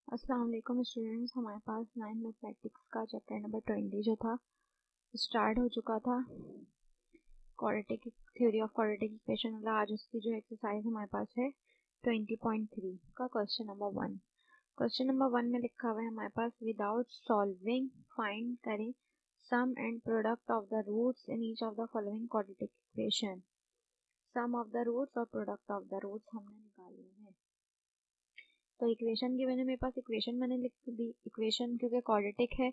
अस्सलाम वालेकुम स्टूडेंट्स। हमारे पास 9 मैथमेटिक्स का चैप्टर नंबर 20 जो था स्टार्ट हो चुका था। Quadratic theory of quadratic equation वाला आज उसकी जो एक्सरसाइज हमारे पास है 20.3 का क्वेश्चन नंबर 1। क्वेश्चन नंबर 1 में लिखा हुआ है हमारे पास विदाउट सॉल्विंग फाइंड करें sum and product of the roots in each of the following quadratic equation. Sum of the roots और प्रोडक्ट ऑफ द रूट्स हमने निकालने हैं। तो इक्वेशन की मैंने मेरे पास इक्वेशन मैंने लिख दी। इक्वेशन क्योंकि क्वाड्रेटिक है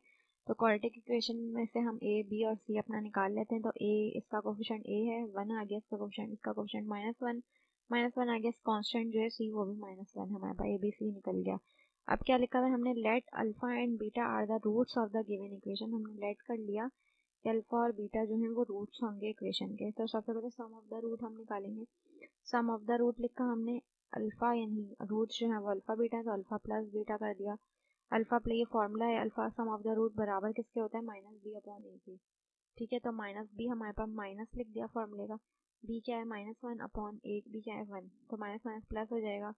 तो क्वाड्रेटिक इक्वेशन में से हम ए बी और सी अपना निकाल लेते हैं। तो ए इसका कोफिशिएंट ए है 1 आ गया, इसका कोफिशिएंट -1 आ गया, कांस्टेंट जो है सी वो भी -1 हमारे पास ए बी सी निकल गया। अब क्या लिखा हुआ है हमने let alpha and beta are the roots of the given equation. हमने लेट कर लिया कि अल्फा और बीटा जो है वो रूट्स होंगे इक्वेशन के। तो सबसे पहले सम ऑफ द रूट हम निकालेंगे। सम ऑफ द रूट लिखा हमने अल्फा यानी रूट जो है वो अल्फा बीटा है तो अल्फा प्लस बीटा कर दिया। अल्फा प्ले ये फॉर्मूला है alpha sum of the root बराबर किसके होता है -b/a के। ठीक है, तो -b हमारे पास माइनस लिख दिया फॉर्मूले का। b क्या है -1/a, b क्या है 1, तो माइनस माइनस प्लस हो जाएगा।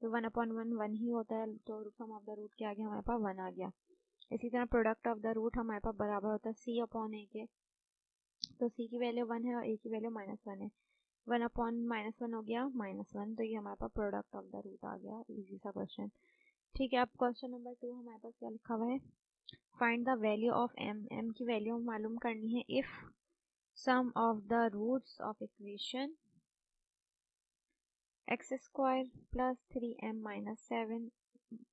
तो 1/1 1 ही होता है तो सम ऑफ द रूट क्या आ गया हमारे पास 1 आ गया। इसी तरह प्रोडक्ट ऑफ द रूट हमारे पास बराबर होता है c/a के। तो c की वैल्यू 1 है और a की वैल्यू -1 है। 1/-1 हो गया -1, तो ये हमारे पास प्रोडक्ट ऑफ द रूट आ गया। इजी सा क्वेश्चन। ठीक है, अब क्वेश्चन नंबर 2 हमारे पास क्या लिखा हुआ है find the value of m की वैल्यू मालूम करनी है if sum of the roots of equation x² plus 3m minus 7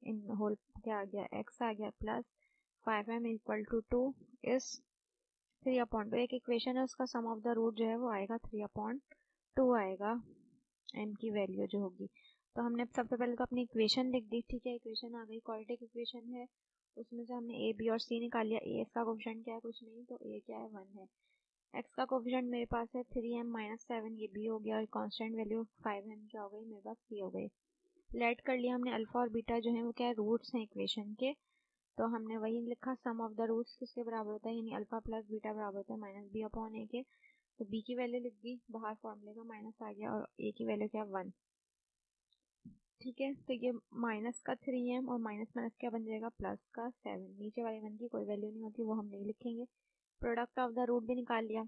in whole क्या आ गया x आ गया प्लस 5m इक्वल टू 2 इस 3/2। एक इक्वेशन है उसका सम ऑफ द रूट जो है वो आएगा 3/2 आएगा m की वैल्यू जो होगी। तो हमने सबसे पहले तो अपनी इक्वेशन लिख दी। ठीक है, इक्वेशन आ गई, क्वाड्रेटिक इक्वेशन है, उसमें से हमने ए बी और सी निकाल लिया। ए इसका कोफिशिएंट क्या है कुछ नहीं, तो ए क्या है 1 है। एक्स का कोफिशिएंट मेरे पास है 3m माइनस 7, ये बी हो गया, और कांस्टेंट वैल्यू 5m क्या हो गई मेरे पास सी हो गई। लेट कर लिया हमने अल्फा और बीटा जो है वो क्या है रूट्स हैं इक्वेशन के। तो हमने वही लिखा सम ऑफ द रूट्स किसके बराबर होता है यानी अल्फा प्लस बीटा बराबर होता है -b/a के। तो b की वैल्यू लिख दी, बाहर फॉर्मूले का माइनस आ गया, और a की वैल्यू क्या 1। ठीक है, तो ये माइनस का 3m और माइनस माइनस क्या बन जाएगा प्लस का 7। नीचे वाले 1 की कोई वैल्यू नहीं होती, वो हम नहीं लिखेंगे। प्रोडक्ट ऑफ द रूट भी निकाल लिया,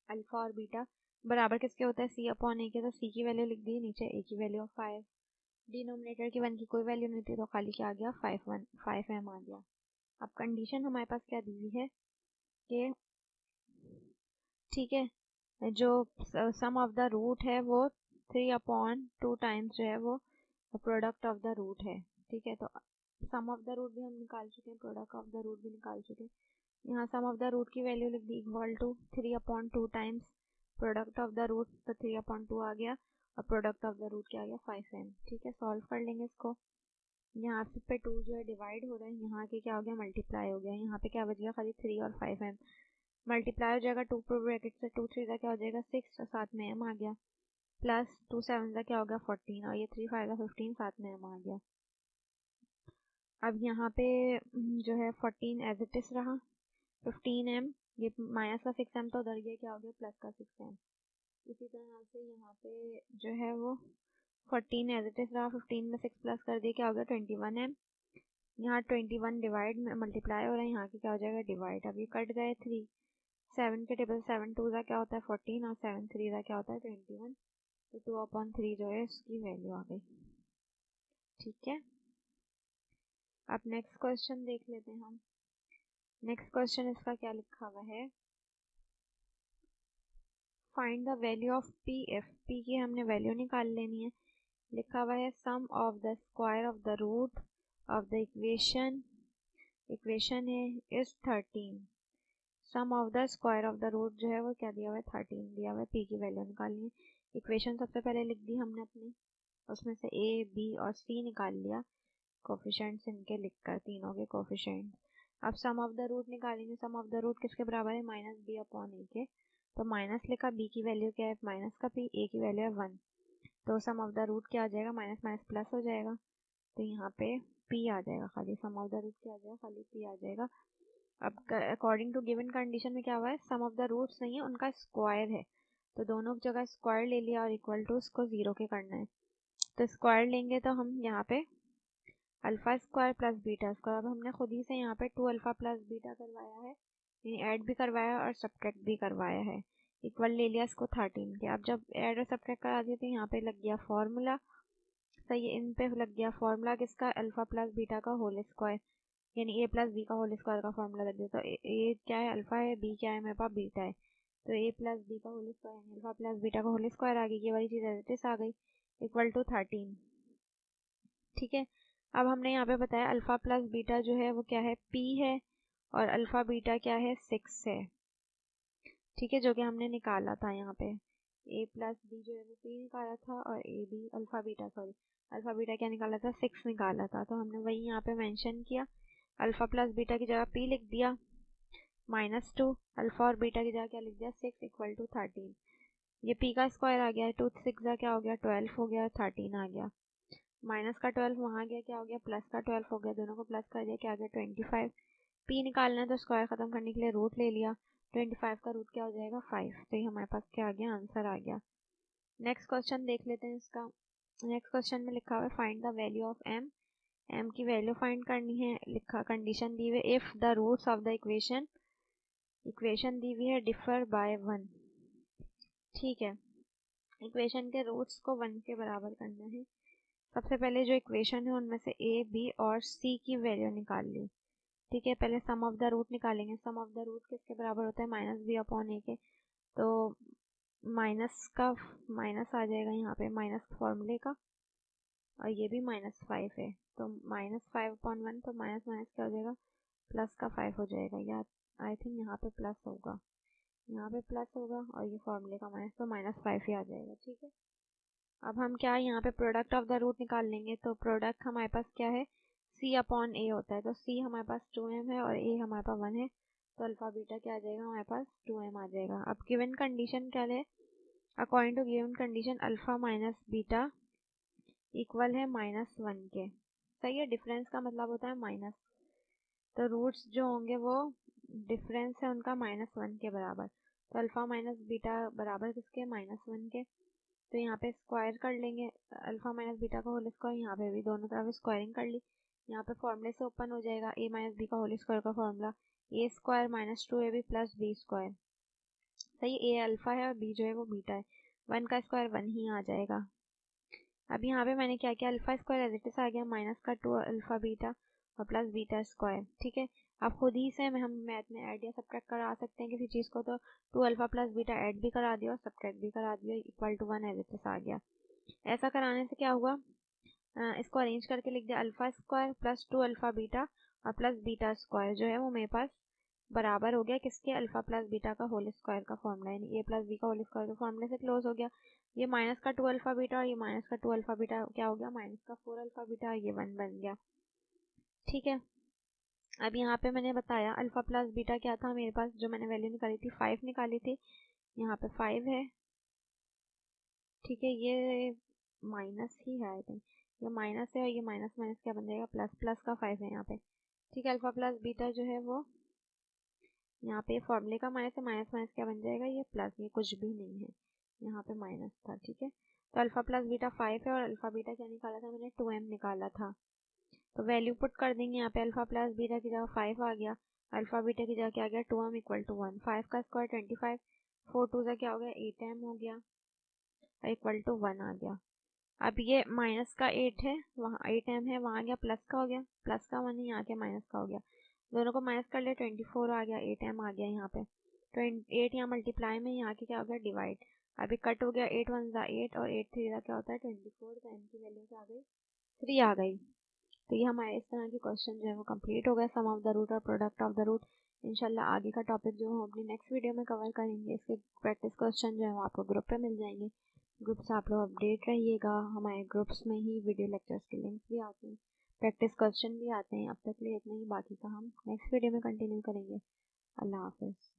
अल्फा और बीटा बराबर किसके होता है c/a के। तो c की वैल्यू लिख दी, नीचे a की वैल्यू 5। डिनोमिनेटर की 1 की कोई वैल्यू नहीं थी तो खाली क्या आ गया 5m आ गया। अब कंडीशन हमारे पास क्या दी हुई है कि ठीक है जो सम ऑफ द रूट है वो 3/2 टाइम्स जो है वो प्रोडक्ट ऑफ द रूट है। ठीक है, तो सम ऑफ द रूट भी हम निकाल चुके हैं, प्रोडक्ट ऑफ द रूट भी निकाल चुके हैं। यहाँ सम ऑफ द रूट की वैल्यू लिख दी equal to 3/2 times product of the root, तो 3/2 आ गया, और प्रोडक्ट ऑफ द रूट क्या आ गया 5m। ठीक है, सॉल्व कर लेंगे इसको। यहाँ पे 2 जो है डिवाइड हो रहा है, यहाँ के क्या हो गया मल्टीप्लाई हो गया, यहाँ पे क्या बच गया खाली 3 और 5m मल्टीप्लाई हो जाएगा। 2 ब्रैकेट से 2 3 का क्या हो जाएगा 6, और साथ में m आ गया, प्लस 2 7 का क्या हो गया 14, और ये 3 5 का 15 साथ में m आ गया। अब यहाँ पे जो है 14 एज इट इज रहा, 15m ये माइनस का 6m तो उधर गया, क्या हो गया प्लस का 6m। इसी तरह से यहाँ पे जो है वो 14 एज इट इज रहा, 15 में 6 प्लस कर दिया, क्या हो गया 21m। यहाँ 21 डिवाइड में मल्टीप्लाई हो रहा है, यहाँ की क्या हो जाएगा डिवाइड। अब ये कट गए 3 7 के टेबल 7 2 का क्या होता है 14, और 7 3 का क्या होता है 21। तो 2/3 जो है इसकी वैल्यू आ गई। ठीक है, अब नेक्स्ट क्वेश्चन देख लेते हैं हम। नेक्स्ट क्वेश्चन इसका क्या लिखा हुआ है find the value of P F. P की हमने वैल्यू निकाल लेनी है। लिखा हुआ है sum of the square of the root of the equation है is 13। Sum of the square of the root जो है वो क्या दिया हुआ है 13 दिया हुआ है। पी की वैल्यू निकालनी है। इक्वेशन सबसे पहले लिख दी हमने अपनी, उसमें से ए बी और सी निकाल लिया, कोफिशिएंट्स इनके लिखकर तीनों के कोफिशिएंट। अब सम ऑफ द रूट निकालेंगे। सम ऑफ द रूट किसके बराबर है -b/a के। तो माइनस लिखा, b की वैल्यू क्या है माइनस का p, a की वैल्यू है 1, तो सम ऑफ द रूट क्या आ जाएगा माइनस माइनस प्लस हो जाएगा, तो यहाँ पे p आ जाएगा खाली। सम ऑफ द रूट क्या आ जाएगा खाली p आ जाएगा। अब अकॉर्डिंग टू गिवन कंडीशन में क्या हुआ है सम ऑफ द रूट्स नहीं है उनका स्क्वायर है, तो दोनों जगह स्क्वायर ले लिया और इक्वल टू उसको 0 के करना है। तो स्क्वायर लेंगे तो हम यहाँ पे alpha square plus beta square. अब हमने खुद ही से यहाँ पे 2 अल्फ़ा प्लस बीटा करवाया है, यानी ऐड भी करवाया और सब्ट्रैक्ट भी करवाया है, इक्वल ले लिया इसको 13 के। अब जब ऐड और सब्ट्रैक्ट करा दिए तो यहाँ पे लग गया फॉर्मूला, सही है, इन पे लग गया फॉर्मूला किसका, अल्फ़ा प्लस बीटा का होल स्क्वायर, यानी ए प्लस बी का होल स्क्वायर का फॉर्मूला लग गया। तो ए क्या है, अल्फ़ा है, बी क्या है, मेरे पास बीटा है, तो ए प्लस बी का होल स्क्वायर यानी अल्फ़ा प्लस बीटा का होल स्क्वायर आ गई, ये वाली चीज़ एज आ गई, इक्वल टू 13। ठीक है, अब हमने यहाँ पे बताया अल्फ़ा प्लस बीटा जो है वो क्या है, पी है, और अल्फ़ा बीटा क्या है, 6 है। ठीक है, जो कि हमने निकाला था यहाँ पे, ए प्लस बी जो है वो पी निकाला था, और A B alpha beta, sorry alpha beta क्या निकाला था, 6 निकाला था। तो हमने वही यहाँ पे मेंशन किया, अल्फ़ा प्लस बीटा की जगह पी लिख दिया -2, अल्फ़ा और बीटा की जगह क्या लिख दिया, 6 इक्वल टू 13। ये पी का स्क्वायर आ गया, 2 6 क्या हो गया, 12 हो गया, 13 आ गया, माइनस का 12 वहाँ गया, क्या हो गया, प्लस का 12 हो गया, दोनों को प्लस कर दिया, क्या आ गया 25। पी निकालना है तो स्क्वायर खत्म करने के लिए रूट ले लिया, 25 का रूट क्या हो जाएगा 5, तो ये हमारे पास क्या आ गया, आंसर आ गया। नेक्स्ट क्वेश्चन देख लेते हैं इसका। नेक्स्ट क्वेश्चन में लिखा हुआ है find the value of M, M की वैल्यू फाइंड करनी है, लिखा कंडीशन दी हुई, if the roots of the equation दी हुई है डिफर बाय 1। ठीक है, इक्वेशन के रूट्स को 1 के बराबर करना है। सबसे पहले जो इक्वेशन है उनमें से ए बी और सी की वैल्यू निकाल ली। ठीक है, पहले सम ऑफ द रूट निकालेंगे, सम ऑफ द रूट किसके बराबर होता है, -b/a के, तो माइनस का माइनस आ जाएगा यहाँ पे, माइनस फॉर्मूले का, और ये भी -5 है, तो -5/1, तो माइनस माइनस क्या हो जाएगा, प्लस का 5 हो जाएगा, या आई थिंक यहाँ पे प्लस होगा, यहाँ पे प्लस होगा, और ये फॉर्मूले का माइनस, तो -5 ही आ जाएगा। ठीक है, अब हम क्या यहाँ पे प्रोडक्ट ऑफ द रूट निकाल लेंगे, तो प्रोडक्ट हमारे पास क्या है, c/a होता है, तो c हमारे पास 2m है और a हमारे पास 1 है, तो अल्फा बीटा क्या आ जाएगा, हमारे पास 2m आ जाएगा। अब गिवन कंडीशन क्या है, according to given condition alpha minus beta equal है -1 के, सही है, डिफरेंस का मतलब होता है माइनस, तो रूट्स जो होंगे वो डिफरेंस है उनका -1 के बराबर, तो अल्फा माइनस बीटा बराबर किसके, -1 के, तो यहाँ पे स्क्वायर कर लेंगे अल्फा माइनस बीटा का होल स्क्वायर, यहाँ पे भी दोनों तरफ स्क्वायरिंग कर ली, यहाँ पे फॉर्मूले से ओपन हो जाएगा, a माइनस बी का होल स्क्वायर का formula, a square -2ab plus B square, सही, a अल्फा है और b जो है वो बीटा है, 1 का स्क्वायर 1 ही आ जाएगा। अब यहाँ पे मैंने क्या किया, alpha square as it is आ गया, माइनस का 2 अल्फा बीटा और प्लस बीटा स्क्वायर। ठीक है, अब खुद ही से हम मैथ में ऐड या सब्ट्रैक्ट करा सकते हैं किसी चीज़ को, तो 2 अल्फा प्लस बीटा ऐड भी करा दिया और सब्ट्रैक्ट भी करा दिया, equal to 1 as it is आ गया। ऐसा कराने से क्या हुआ, इसको अरेंज करके लिख दिया, alpha square plus 2 alpha beta और प्लस बीटा स्क्वायर जो है वो मेरे पास बराबर हो गया किसके, अल्फा प्लस बीटा का होल स्क्वायर का फॉर्मूला, यानी a प्लस बी का होल स्क्वायर के फॉर्मूले से क्लोज हो गया। ये माइनस का 2 अल्फा बीटा और ये माइनस का 2 अल्फा बीटा क्या हो गया, माइनस का 4 अल्फा बीटा, और ये 1 बन गया। ठीक है, अब यहाँ पे मैंने बताया अल्फा प्लस बीटा क्या था मेरे पास, जो मैंने वैल्यू निकाली थी 5 निकाली थी, यहाँ पे 5 है। ठीक है, ये माइनस ही है आई थिंक, ये माइनस है और ये माइनस माइनस क्या बन जाएगा, प्लस, प्लस का 5 है यहाँ पे। ठीक है, अल्फा प्लस बीटा जो है वो यहाँ पे फॉर्मूले का माइनस है, माइनस माइनस क्या बन जाएगा, ये प्लस, ये कुछ भी नहीं है, यहाँ पे माइनस था। ठीक है, तो अल्फा प्लस बीटा 5 है और अल्फा बीटा क्या निकाला था मैंने, 2m निकाला था, तो वैल्यू पुट कर देंगे यहाँ पे, अल्फा प्लस बीटा की जगह 5 आ गया, अल्फा बीटा की जगह क्या आ गया, 2m इक्वल टू 1, 5 का स्क्वायर 25, 4 2 का क्या हो गया 8m हो गया, इक्वल टू 1 आ गया। अब ये माइनस का 8 है, वहाँ 8m है, वहाँ आ गया प्लस का हो गया, प्लस का 1 यहाँ के माइनस का हो गया, दोनों को माइनस कर लिया, 24 आ गया, 8m आ गया यहाँ पे, 8 यहाँ मल्टीप्लाई में, यहाँ के क्या हो गया डिवाइड, अभी कट हो गया, 8 1 8 और 8 3 क्या होता है 24, तो m की वैल्यू क्या आ गई 3 आ गई। तो ये हमारे इस तरह के क्वेश्चन जो है वो कंप्लीट हो गए, सम ऑफ द रूट और प्रोडक्ट ऑफ द रूट। इंशाल्लाह आगे का टॉपिक जो हम अपनी नेक्स्ट वीडियो में कवर करेंगे, इसके प्रैक्टिस क्वेश्चन जो है वो आपको ग्रुप पे मिल जाएंगे, ग्रुप से आप लोग अपडेट रहिएगा, हमारे ग्रुप्स में ही वीडियो लेक्चर्स के लिंक्स भी आते हैं, प्रैक्टिस क्वेश्चन भी आते हैं। अब तक के लिए इतना ही, बाकी का हम नेक्स्ट वीडियो में कंटिन्यू करेंगे। अल्लाह हाफिज़।